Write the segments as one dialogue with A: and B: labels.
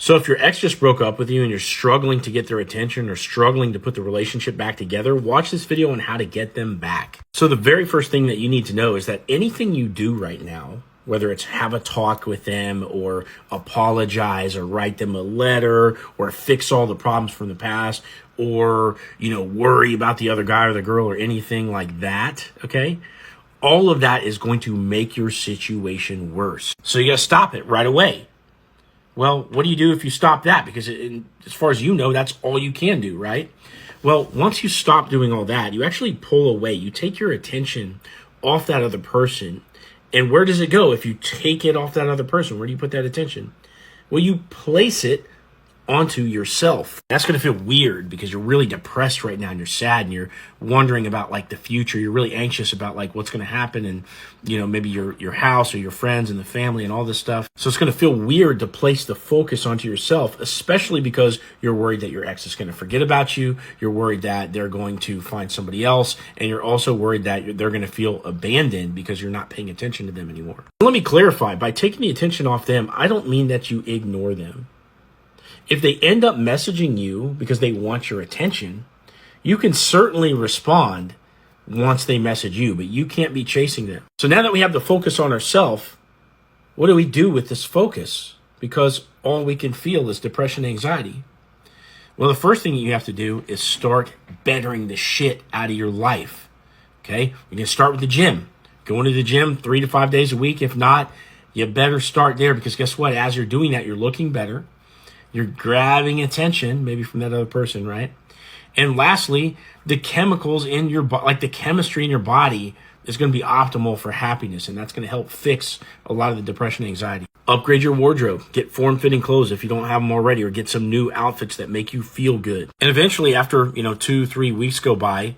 A: So if your ex just broke up with you and you're struggling to get their attention or struggling to put the relationship back together, watch this video on how to get them back. So the very first thing that you need to know is that anything you do right now, whether it's have a talk with them or apologize or write them a letter or fix all the problems from the past or, worry about the other guy or the girl or anything like that, okay? All of that is going to make your situation worse. So you got to stop it right away. Well, what do you do if you stop that? Because as far as you know, that's all you can do, right? Well, once you stop doing all that, you actually pull away. You take your attention off that other person. And where does it go if you take it off that other person? Where do you put that attention? Well, you place it onto yourself. That's going to feel weird because you're really depressed right now and you're sad and you're wondering about like the future. You're really anxious about like what's going to happen and, maybe your house or your friends and the family and all this stuff. So it's going to feel weird to place the focus onto yourself, especially because you're worried that your ex is going to forget about you. You're worried that they're going to find somebody else. And you're also worried that they're going to feel abandoned because you're not paying attention to them anymore. Let me clarify, by taking the attention off them, I don't mean that you ignore them. If they end up messaging you because they want your attention, you can certainly respond once they message you, but you can't be chasing them. So now that we have the focus on ourselves, what do we do with this focus? Because all we can feel is depression and anxiety. Well, the first thing you have to do is start bettering the shit out of your life. Okay? You're going to start with the gym. Going to the gym 3 to 5 days a week. If not, you better start there because guess what? As you're doing that, you're looking better. You're grabbing attention, maybe from that other person, right? And lastly, the chemicals in your body, like the chemistry in your body is going to be optimal for happiness. And that's going to help fix a lot of the depression and anxiety. Upgrade your wardrobe. Get form-fitting clothes if you don't have them already, or get some new outfits that make you feel good. And eventually, after 2-3 weeks go by,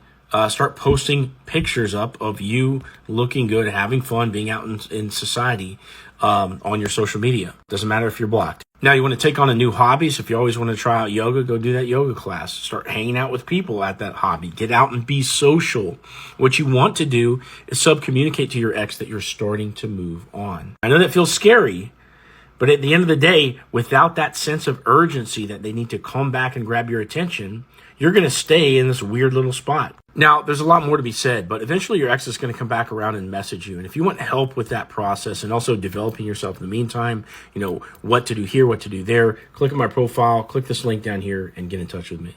A: start posting pictures up of you looking good, having fun, being out in society on your social media. Doesn't matter if you're blocked. Now, you want to take on a new hobby. So if you always want to try out yoga, go do that yoga class. Start hanging out with people at that hobby. Get out and be social. What you want to do is subcommunicate to your ex that you're starting to move on. I know that feels scary, but at the end of the day, without that sense of urgency that they need to come back and grab your attention, you're going to stay in this weird little spot. Now, there's a lot more to be said, but eventually your ex is going to come back around and message you. And if you want help with that process and also developing yourself in the meantime, what to do here, what to do there, click on my profile, click this link down here and get in touch with me.